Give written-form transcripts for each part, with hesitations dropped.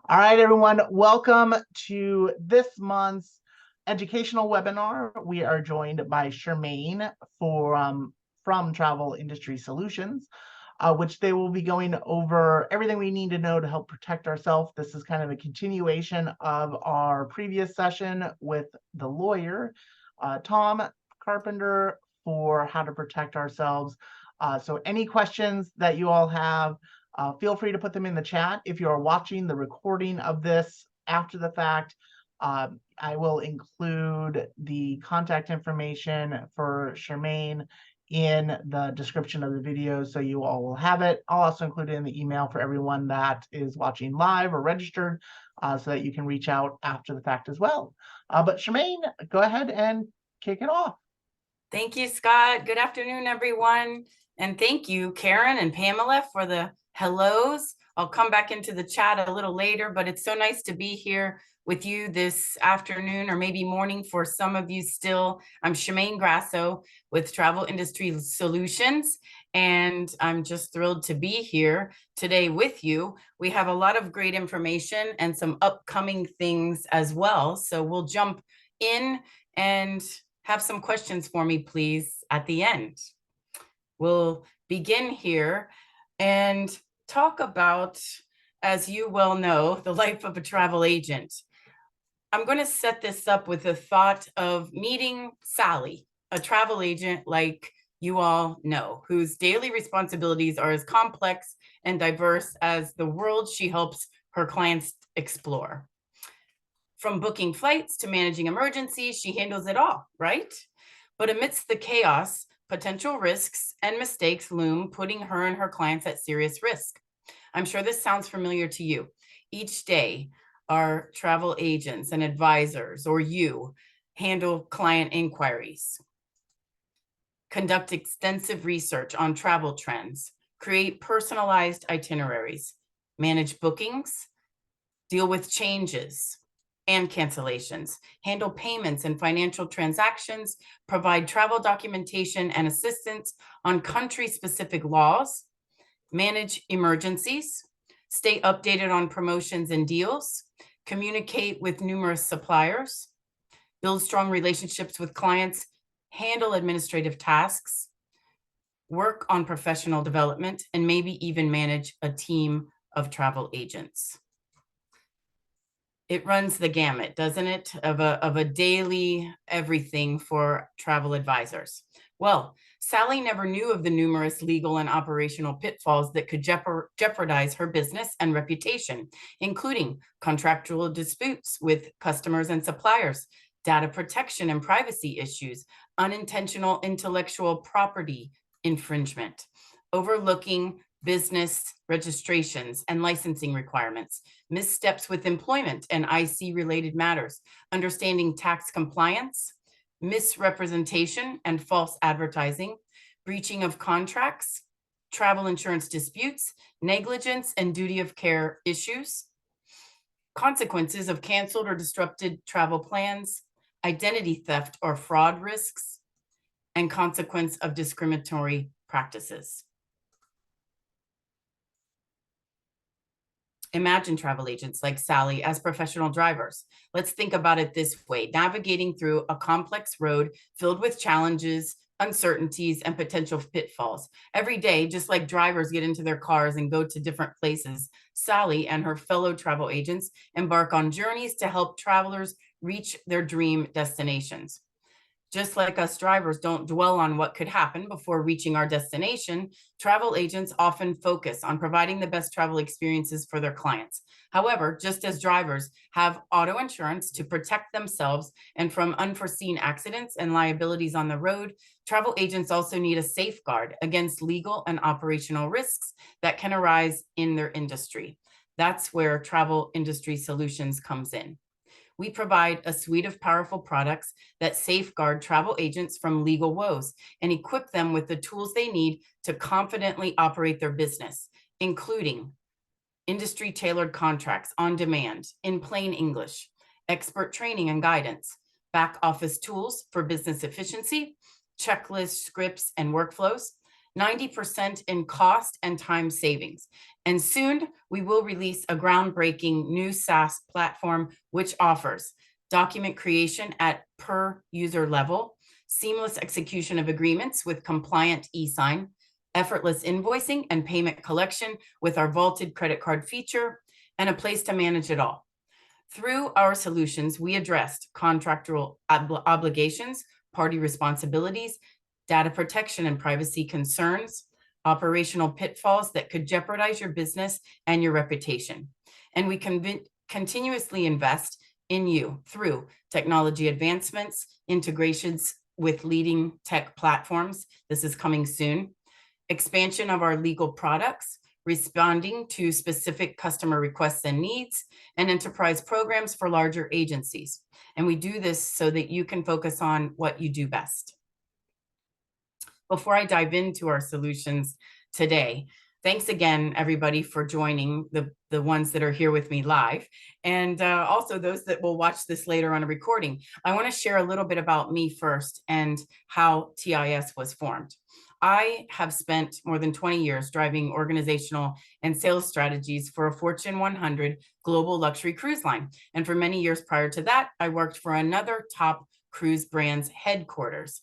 All right, everyone, welcome to this month's educational webinar. We are joined by Shemain from Travel Industry Solutions, which they will be going over everything we need to know to help protect ourselves. This is kind of a continuation of our previous session with the lawyer, Tom Carpenter, for how to protect ourselves. So any questions that you all have, feel free to put them in the chat. If you are watching the recording of this after the fact, I will include the contact information for Shemain in the description of the video, so you all will have it. I'll also include it in the email for everyone that is watching live or registered, so that you can reach out after the fact as well. But Shemain, go ahead and kick it off. Thank you, Scott. Good afternoon, everyone. And thank you, Karen and Pamela, for the hellos. I'll come back into the chat a little later, but it's so nice to be here with you this afternoon, or maybe morning for some of you still. I'm Shemain Grasso with Travel Industry Solutions, and I'm just thrilled to be here today with you. We have a lot of great information and some upcoming things as well. So we'll jump in and have some questions for me, please, at the end. We'll begin here and talk about, as you well know, the life of a travel agent. I'm going to set this up with the thought of meeting Sally, a travel agent like you all know, whose daily responsibilities are as complex and diverse as the world she helps her clients explore. From booking flights to managing emergencies, she handles it all, right? But amidst the chaos, potential risks and mistakes loom, putting her and her clients at serious risk. I'm sure this sounds familiar to you. Each day, our travel agents and advisors, or you, handle client inquiries, conduct extensive research on travel trends, create personalized itineraries, manage bookings, deal with changes and cancellations, handle payments and financial transactions, provide travel documentation and assistance on country-specific laws, manage emergencies, stay updated on promotions and deals, communicate with numerous suppliers, build strong relationships with clients, handle administrative tasks, work on professional development, and maybe even manage a team of travel agents. It runs the gamut, doesn't it, of a daily everything for travel advisors. Well, Sally never knew of the numerous legal and operational pitfalls that could jeopardize her business and reputation, including contractual disputes with customers and suppliers, data protection and privacy issues, unintentional intellectual property infringement, overlooking business registrations and licensing requirements, missteps with employment and IC-related matters, understanding tax compliance, misrepresentation and false advertising, breaching of contracts, travel insurance disputes, negligence and duty of care issues, consequences of canceled or disrupted travel plans, identity theft or fraud risks, and consequence of discriminatory practices. Imagine travel agents like Sally as professional drivers. Let's think about it this way: navigating through a complex road filled with challenges, uncertainties, and potential pitfalls. Every day, just like drivers get into their cars and go to different places, Sally and her fellow travel agents embark on journeys to help travelers reach their dream destinations. Just like us drivers don't dwell on what could happen before reaching our destination, travel agents often focus on providing the best travel experiences for their clients. However, just as drivers have auto insurance to protect themselves and from unforeseen accidents and liabilities on the road, travel agents also need a safeguard against legal and operational risks that can arise in their industry. That's where Travel Industry Solutions comes in. We provide a suite of powerful products that safeguard travel agents from legal woes and equip them with the tools they need to confidently operate their business, including industry-tailored contracts on demand in plain English, expert training and guidance, back office tools for business efficiency, checklists, scripts, and workflows, 90% in cost and time savings. And soon we will release a groundbreaking new SaaS platform, which offers document creation at per user level, seamless execution of agreements with compliant e-sign, effortless invoicing and payment collection with our vaulted credit card feature, and a place to manage it all. Through our solutions, we addressed contractual obligations, party responsibilities, data protection and privacy concerns, operational pitfalls that could jeopardize your business and your reputation. And we continuously invest in you through technology advancements, integrations with leading tech platforms. This is coming soon. Expansion of our legal products, responding to specific customer requests and needs, and enterprise programs for larger agencies. And we do this so that you can focus on what you do best. Before I dive into our solutions today, thanks again, everybody, for joining, the ones that are here with me live, and also those that will watch this later on a recording. I want to share a little bit about me first and how TIS was formed. I have spent more than 20 years driving organizational and sales strategies for a Fortune 100 global luxury cruise line. And for many years prior to that, I worked for another top cruise brand's headquarters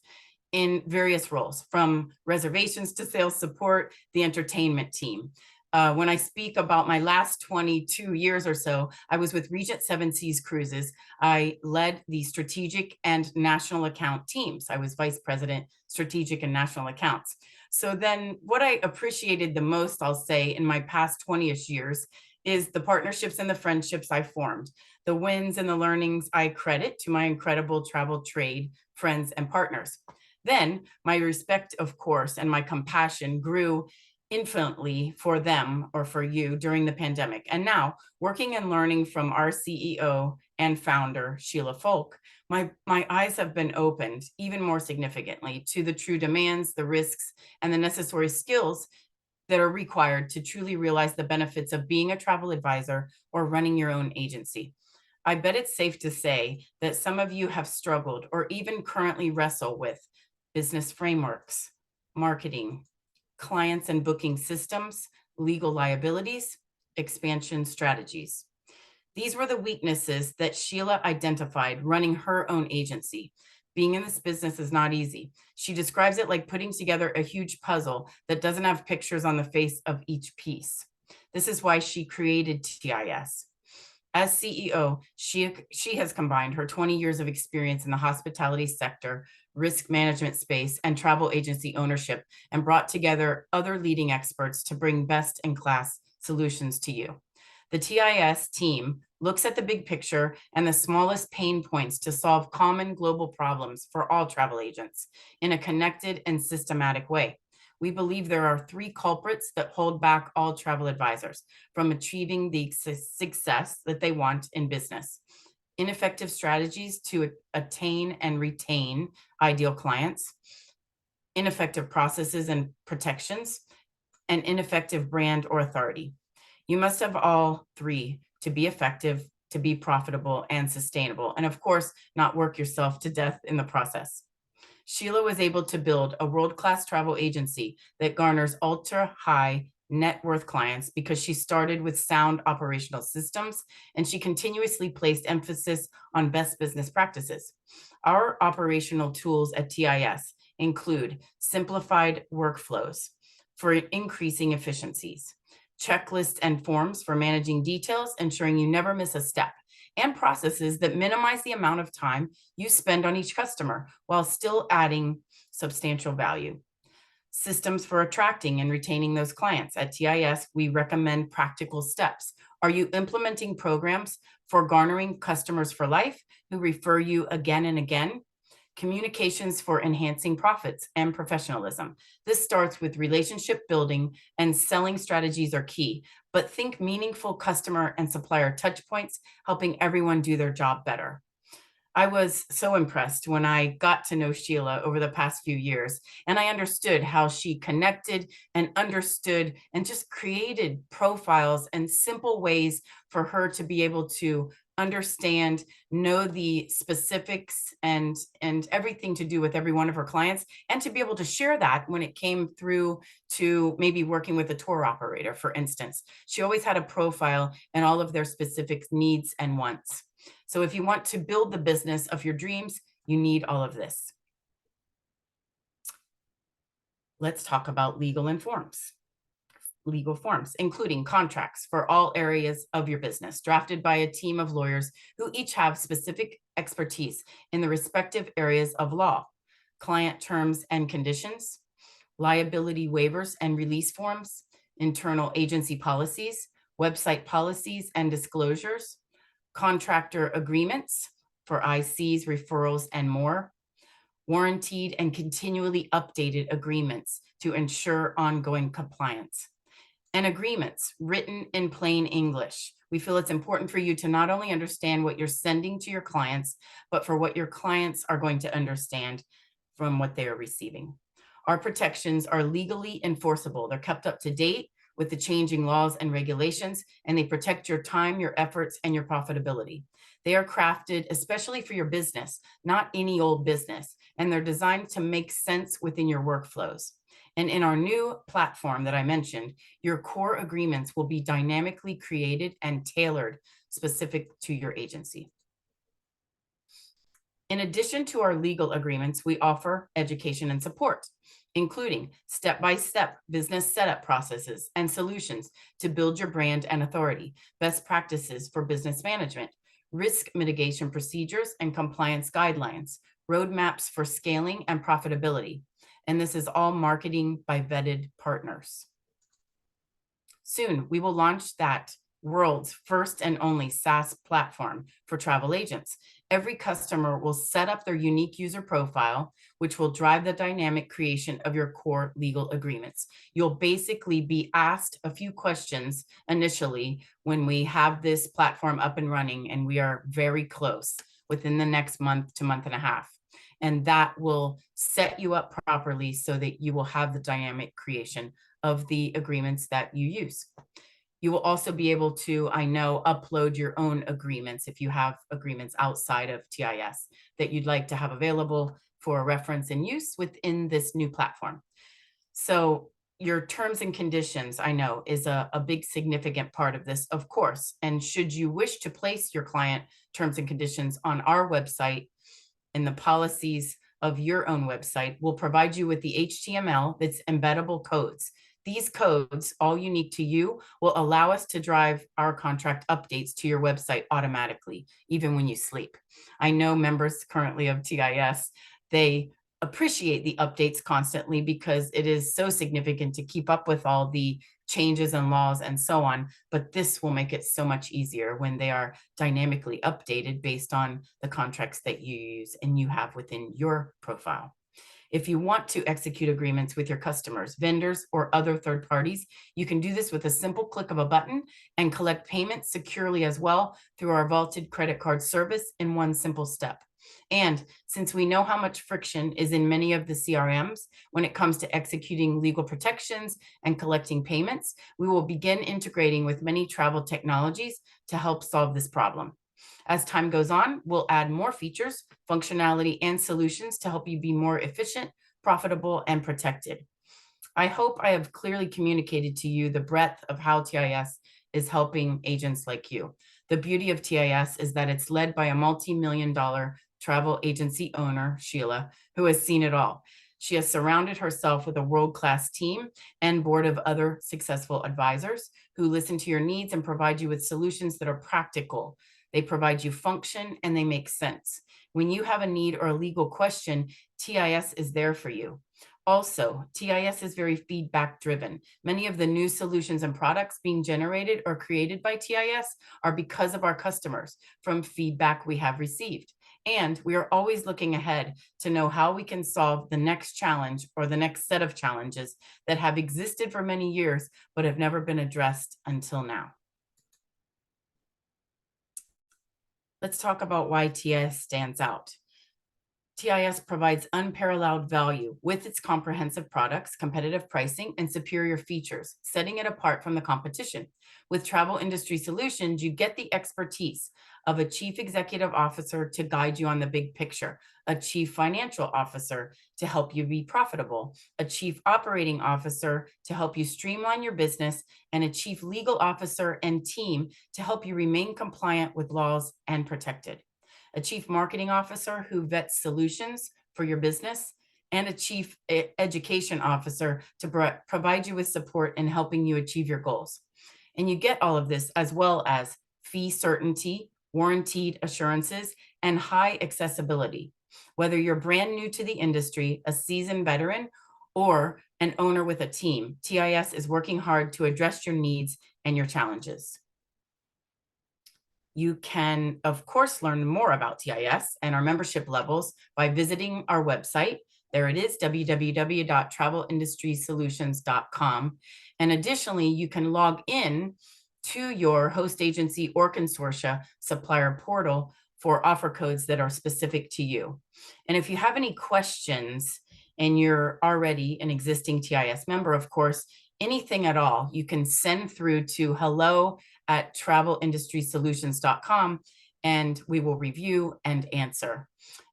in various roles, from reservations to sales support, the entertainment team. When I speak about my last 22 years or so, I was with Regent Seven Seas Cruises. I led the strategic and national account teams. I was vice president, strategic and national accounts. So then what I appreciated the most, I'll say, in my past 20-ish years is the partnerships and the friendships I formed. The wins and the learnings I credit to my incredible travel trade friends and partners. Then my respect, of course, and my compassion grew infinitely for them or for you during the pandemic. And now, working and learning from our CEO and founder, Sheila Folk, my eyes have been opened even more significantly to the true demands, the risks, and the necessary skills that are required to truly realize the benefits of being a travel advisor or running your own agency. I bet it's safe to say that some of you have struggled or even currently wrestle with business frameworks, marketing, clients and booking systems, legal liabilities, expansion strategies. These were the weaknesses that Sheila identified running her own agency. Being in this business is not easy. She describes it like putting together a huge puzzle that doesn't have pictures on the face of each piece. This is why she created TIS. As CEO, she has combined her 20 years of experience in the hospitality sector, risk management space, and travel agency ownership, and brought together other leading experts to bring best-in-class solutions to you. The TIS team looks at the big picture and the smallest pain points to solve common global problems for all travel agents in a connected and systematic way. We believe there are three culprits that hold back all travel advisors from achieving the success that they want in business: ineffective strategies to attain and retain ideal clients, ineffective processes and protections, and ineffective brand or authority. You must have all three to be effective, to be profitable and sustainable, and of course, not work yourself to death in the process. Sheila was able to build a world-class travel agency that garners ultra-high net worth clients because she started with sound operational systems, and she continuously placed emphasis on best business practices. Our operational tools at TIS include simplified workflows for increasing efficiencies, checklists and forms for managing details, ensuring you never miss a step, and processes that minimize the amount of time you spend on each customer while still adding substantial value. Systems for attracting and retaining those clients. At TIS, we recommend practical steps. Are you implementing programs for garnering customers for life who refer you again and again? Communications for enhancing profits and professionalism. This starts with relationship building, and selling strategies are key, but think meaningful customer and supplier touch points, helping everyone do their job better. I was so impressed when I got to know Sheila over the past few years, and I understood how she connected and understood and just created profiles and simple ways for her to be able to understand, know the specifics and everything to do with every one of her clients, and to be able to share that when it came through to maybe working with a tour operator, for instance. She always had a profile and all of their specific needs and wants. So if you want to build the business of your dreams, you need all of this. Let's talk about legal forms, including contracts for all areas of your business, drafted by a team of lawyers who each have specific expertise in the respective areas of law, client terms and conditions, liability waivers and release forms, internal agency policies, website policies and disclosures, contractor agreements for ICs, referrals, and more, warranted and continually updated agreements to ensure ongoing compliance, and agreements written in plain English. We feel it's important for you to not only understand what you're sending to your clients, but for what your clients are going to understand from what they are receiving. Our protections are legally enforceable. They're kept up to date with the changing laws and regulations, and they protect your time, your efforts, and your profitability. They are crafted especially for your business, not any old business, and they're designed to make sense within your workflows. And in our new platform that I mentioned, your core agreements will be dynamically created and tailored specific to your agency. In addition to our legal agreements, we offer education and support, including step-by-step business setup processes and solutions to build your brand and authority, best practices for business management, risk mitigation procedures and compliance guidelines, roadmaps for scaling and profitability. And this is all marketing by vetted partners. Soon, we will launch that world's first and only SaaS platform for travel agents. Every customer will set up their unique user profile, which will drive the dynamic creation of your core legal agreements. You'll basically be asked a few questions initially when we have this platform up and running, and we are very close within the next month to month and a half. And that will set you up properly so that you will have the dynamic creation of the agreements that you use. You will also be able to, I know, upload your own agreements if you have agreements outside of TIS that you'd like to have available for reference and use within this new platform. So your terms and conditions, I know, is a big significant part of this, of course. And should you wish to place your client terms and conditions on our website, in the policies of your own website, we'll provide you with the HTML that's embeddable codes. These codes, all unique to you, will allow us to drive our contract updates to your website automatically, even when you sleep. I know members currently of TIS, they appreciate the updates constantly because it is so significant to keep up with all the changes and laws and so on, but this will make it so much easier when they are dynamically updated based on the contracts that you use and you have within your profile. If you want to execute agreements with your customers, vendors, or other third parties, you can do this with a simple click of a button and collect payments securely as well through our vaulted credit card service in one simple step. And since we know how much friction is in many of the CRMs when it comes to executing legal protections and collecting payments, we will begin integrating with many travel technologies to help solve this problem. As time goes on, we'll add more features, functionality, and solutions to help you be more efficient, profitable, and protected. I hope I have clearly communicated to you the breadth of how TIS is helping agents like you. The beauty of TIS is that it's led by a multi-million-dollar travel agency owner, Sheila, who has seen it all. She has surrounded herself with a world-class team and board of other successful advisors who listen to your needs and provide you with solutions that are practical. They provide you function and they make sense. When you have a need or a legal question, TIS is there for you. Also, TIS is very feedback driven. Many of the new solutions and products being generated or created by TIS are because of our customers from feedback we have received. And we are always looking ahead to know how we can solve the next challenge or the next set of challenges that have existed for many years, but have never been addressed until now. Let's talk about why TIS stands out. TIS provides unparalleled value with its comprehensive products, competitive pricing, and superior features, setting it apart from the competition. With Travel Industry Solutions, you get the expertise of a chief executive officer to guide you on the big picture, a chief financial officer to help you be profitable, a chief operating officer to help you streamline your business, and a chief legal officer and team to help you remain compliant with laws and protected, a chief marketing officer who vets solutions for your business, and a chief education officer to provide you with support in helping you achieve your goals. And you get all of this as well as fee certainty, warranted assurances, and high accessibility. Whether you're brand new to the industry, a seasoned veteran, or an owner with a team, TIS is working hard to address your needs and your challenges. You can, of course, learn more about TIS and our membership levels by visiting our website. There it is, www.travelindustrysolutions.com. And additionally, you can log in to your host agency or consortia supplier portal for offer codes that are specific to you. And if you have any questions and you're already an existing TIS member, of course, anything at all, you can send through to hello@travelindustrysolutions.com and we will review and answer.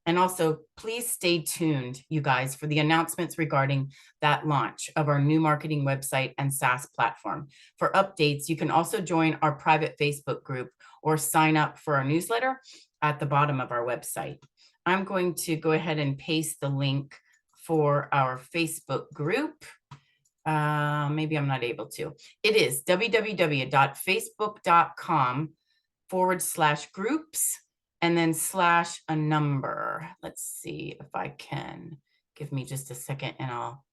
And also, please stay tuned, you guys, for the announcements regarding that launch of our new marketing website and SaaS platform. For updates, you can also join our private Facebook group or sign up for our newsletter at the bottom of our website. I'm going to go ahead and paste the link for our Facebook group. Maybe I'm not able to. It is www.facebook.com/groups and then / a number. Let's see if I can. Give me just a second and I'll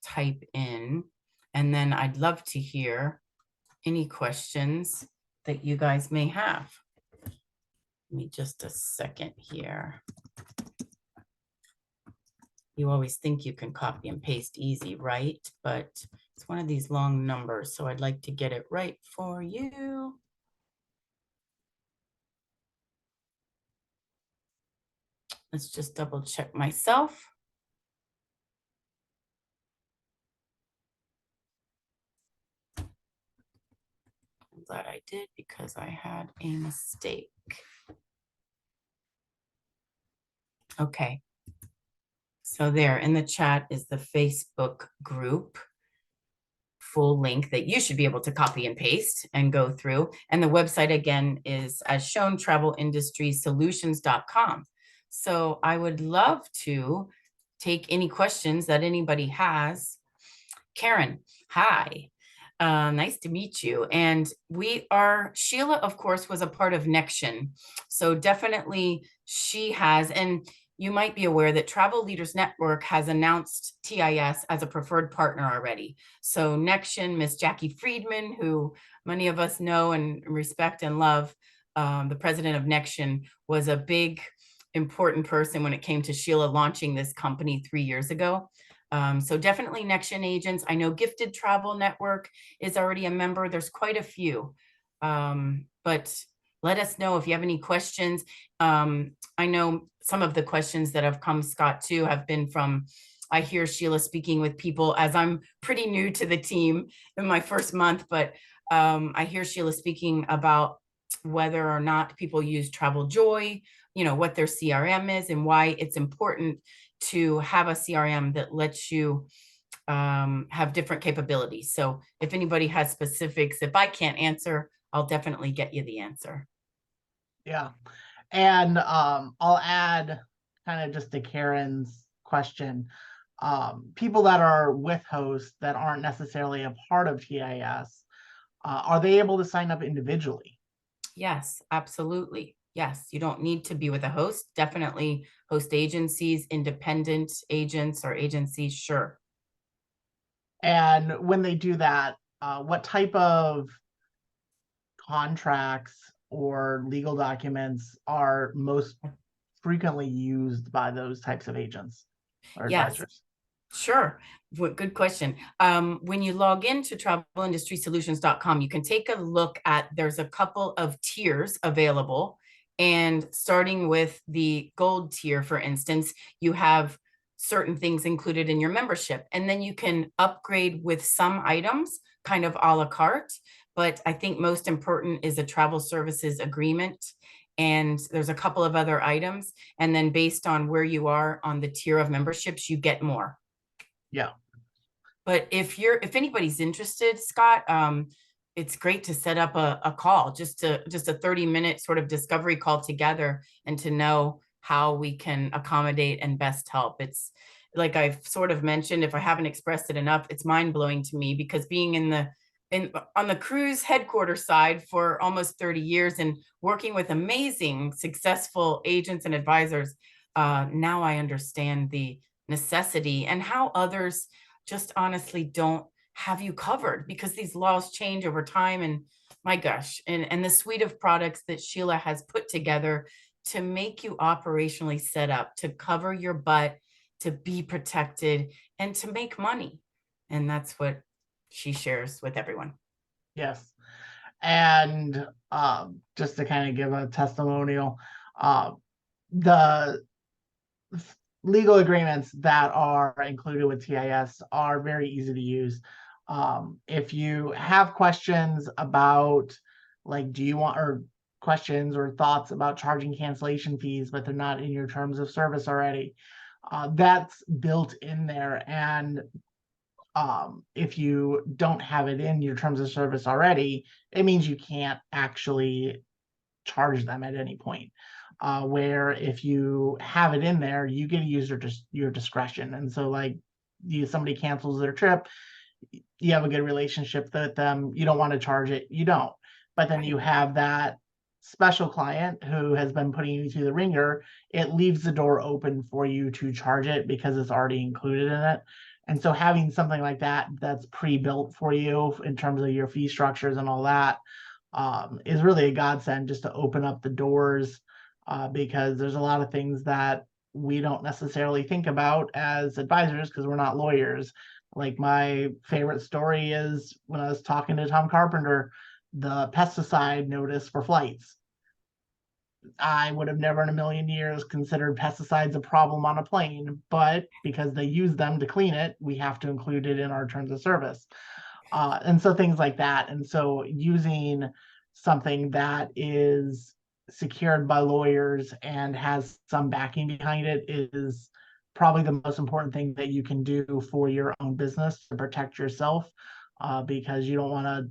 type in. And then I'd love to hear any questions that you guys may have. Give me just a second here. You always think you can copy and paste easy, right? But it's one of these long numbers, so I'd like to get it right for you. Let's just double check myself. I'm glad I did because I had a mistake. Okay. So there in the chat is the Facebook group full link that you should be able to copy and paste and go through. And the website again is, as shown, travelindustrysolutions.com. So I would love to take any questions that anybody has. Karen, hi. Nice to meet you. And Sheila, of course, was a part of Nexion. So definitely she has, and you might be aware that Travel Leaders Network has announced TIS as a preferred partner already. So Nexion, Miss Jackie Friedman, who many of us know and respect and love, the president of Nexion, was a big, important person when it came to Sheila launching this company 3 years ago. So definitely Nexion agents. I know Gifted Travel Network is already a member. There's quite a few. But let us know if you have any questions. I know some of the questions that have come, Scott, too, have been from, I hear Sheila speaking with people as I'm pretty new to the team in my first month, but I hear Sheila speaking about whether or not people use Travel Joy, what their CRM is and why it's important to have a CRM that lets you have different capabilities. So if anybody has specifics, if I can't answer, I'll definitely get you the answer. Yeah. And I'll add kind of just to Karen's question, people that are with hosts that aren't necessarily a part of TIS, are they able to sign up individually? Yes, absolutely. Yes, you don't need to be with a host. Definitely host agencies, independent agents or agencies, sure. And when they do that, what type of contracts or legal documents are most frequently used by those types of agents or advisors? Sure. Good question. When you log into travelindustrysolutions.com, you can take a look at, there's a couple of tiers available And starting with the gold tier, for instance, you have certain things included in your membership, and then you can upgrade with some items kind of a la carte. But I think most important is a travel services agreement. And there's a couple of other items. And then based on where you are on the tier of memberships, you get more. Yeah. But if anybody's interested, Scott, it's great to set up a call, just a 30-minute sort of discovery call together, and to know how we can accommodate and best help. It's like I've sort of mentioned, if I haven't expressed it enough, it's mind blowing to me, because being on the cruise headquarters side for almost 30 years and working with amazing, successful agents and advisors, now I understand the necessity and how others just honestly don't have you covered, because these laws change over time. And my gosh, and the suite of products that Sheila has put together to make you operationally set up to cover your butt, to be protected, and to make money. And that's what she shares with everyone. Yes. And just to kind of give a testimonial, the legal agreements that are included with TIS are very easy to use. If you have questions about, like, do you want, or questions or thoughts about charging cancellation fees, but they're not in your terms of service already, that's built in there. And if you don't have it in your terms of service already, it means you can't actually charge them at any point. Where if you have it in there, you get to use your discretion. And so, like, somebody cancels their trip, you have a good relationship with them, you don't want to charge it, you don't. But then you have that special client who has been putting you through the ringer, it leaves the door open for you to charge it because it's already included in it. And so having something like that that's pre-built for you in terms of your fee structures and all that, is really a godsend, just to open up the doors, because there's a lot of things that we don't necessarily think about as advisors because we're not lawyers. Like, my favorite story is when I was talking to Tom Carpenter, the pesticide notice for flights. I would have never in a million years considered pesticides a problem on a plane, but because they use them to clean it, we have to include it in our terms of service. And so things like that. And so using something that is secured by lawyers and has some backing behind it is probably the most important thing that you can do for your own business to protect yourself, because you don't want to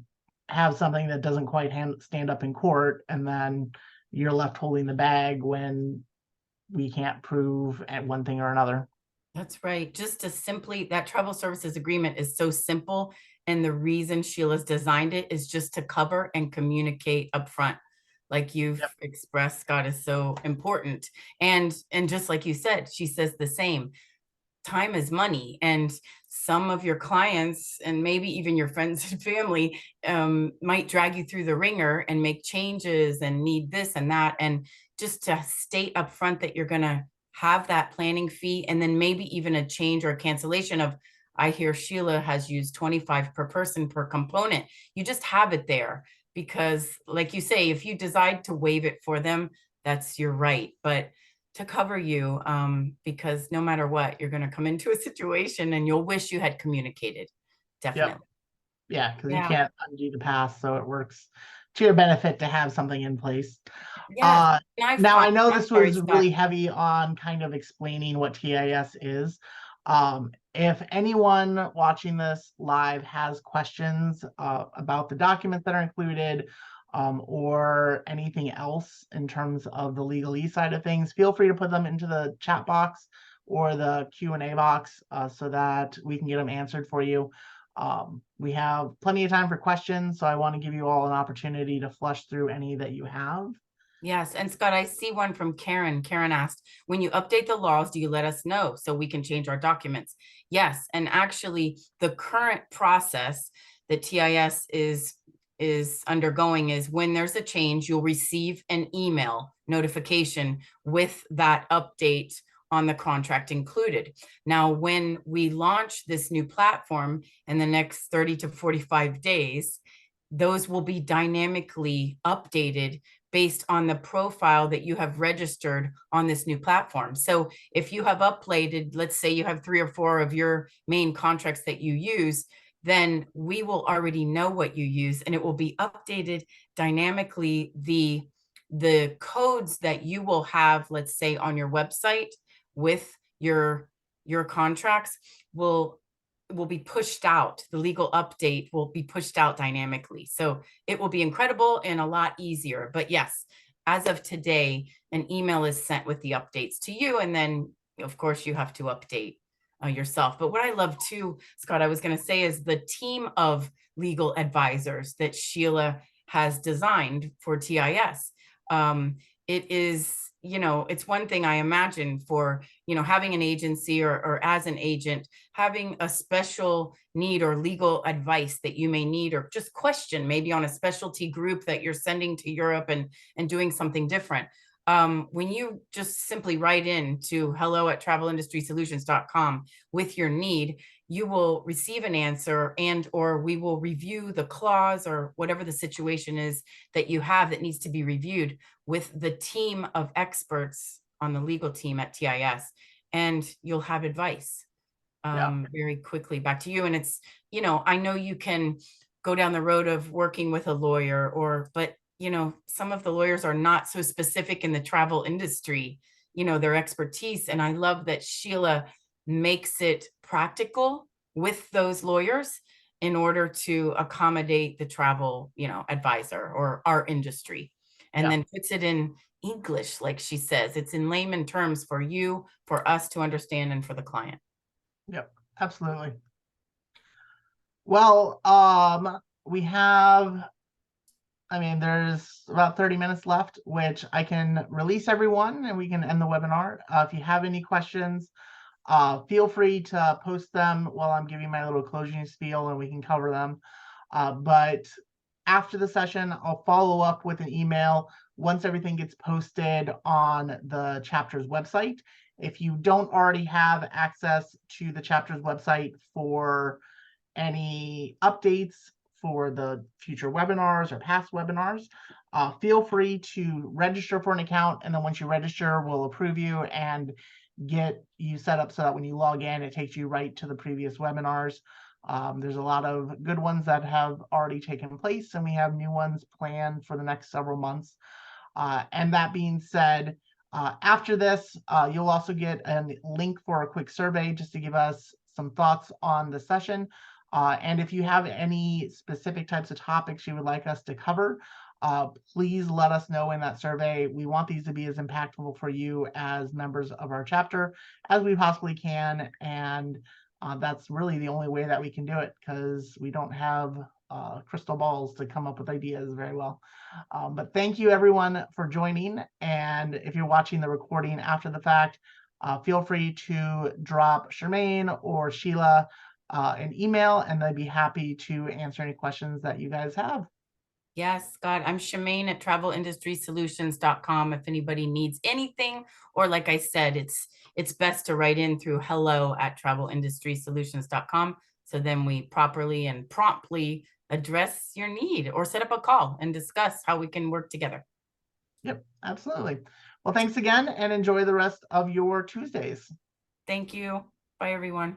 have something that doesn't quite stand up in court, and then you're left holding the bag when we can't prove at one thing or another. That's right. Just to simply, that travel services agreement is so simple. And the reason Sheila's designed it is just to cover and communicate upfront. Like you've Yep. expressed, Scott, is so important. And just like you said, she says the same. Time is money, and some of your clients and maybe even your friends and family might drag you through the ringer and make changes and need this and that. And just to state upfront that you're going to have that planning fee, and then maybe even a change or a cancellation of, I hear Sheila has used 25 per person per component. You just have it there, because like you say, if you decide to waive it for them, that's your right. But to cover you, because no matter what, you're going to come into a situation and you'll wish you had communicated. Definitely. Yep. Yeah, because you Yeah. can't undo the past, so it works to your benefit to have something in place. Yes. And Now, I know I'm this sorry, was Scott. really heavy on kind of explaining what TIS is. If anyone watching this live has questions about the documents that are included, or anything else in terms of the legalese side of things, feel free to put them into the chat box or the Q&A box, so that we can get them answered for you. We have plenty of time for questions, so I want to give you all an opportunity to flush through any that you have. Yes. And Scott, I see one from Karen. Karen asked, when you update the laws, do you let us know so we can change our documents? Yes. And actually, the current process that TIS is undergoing is, when there's a change, you'll receive an email notification with that update on the contract included. Now, when we launch this new platform in the next 30 to 45 days, those will be dynamically updated based on the profile that you have registered on this new platform. So if you have uploaded, let's say you have 3 or 4 of your main contracts that you use, then we will already know what you use, and it will be updated dynamically. The codes that you will have, let's say on your website with your contracts will be pushed out. The legal update will be pushed out dynamically. So it will be incredible and a lot easier. But yes, as of today, an email is sent with the updates to you. And then, of course, you have to update yourself. But what I love too, Scott, I was going to say, is the team of legal advisors that Sheila has designed for TIS. It is, it's one thing, I imagine, for, having an agency or as an agent, having a special need or legal advice that you may need, or just question maybe on a specialty group that you're sending to Europe and doing something different. When you just simply write in to hello@travelindustrysolutions.com with your need, you will receive an answer, and or we will review the clause or whatever the situation is that you have that needs to be reviewed with the team of experts on the legal team at TIS, and you'll have advice very quickly back to you. And it's, I know you can go down the road of working with a lawyer, but some of the lawyers are not so specific in the travel industry, their expertise. And I love that Sheila makes it practical with those lawyers in order to accommodate the travel, advisor or our industry, and then puts it in English, like she says. It's in layman terms for you, for us to understand, and for the client. Yep, absolutely. Well, we have, there's about 30 minutes left, which I can release everyone and we can end the webinar. If you have any questions, feel free to post them while I'm giving my little closing spiel and we can cover them. But after the session, I'll follow up with an email once everything gets posted on the chapter's website. If you don't already have access to the chapter's website for any updates for the future webinars or past webinars, feel free to register for an account. And then once you register, we'll approve you and get you set up so that when you log in, it takes you right to the previous webinars. There's a lot of good ones that have already taken place, and we have new ones planned for the next several months. And that being said, after this, you'll also get a link for a quick survey just to give us some thoughts on the session. And if you have any specific types of topics you would like us to cover, please let us know in that survey. We want these to be as impactful for you as members of our chapter as we possibly can. And that's really the only way that we can do it, because we don't have crystal balls to come up with ideas very well. But thank you everyone for joining. And if you're watching the recording after the fact, feel free to drop Shemain or Sheila an email, and they'd be happy to answer any questions that you guys have. Yes, Scott, I'm Shemain at travelindustrysolutions.com if anybody needs anything, or like I said, it's best to write in through hello@travelindustrysolutions.com. So then we properly and promptly address your need, or set up a call and discuss how we can work together. Yep, absolutely. Well, thanks again, and enjoy the rest of your Tuesdays. Thank you. Bye, everyone.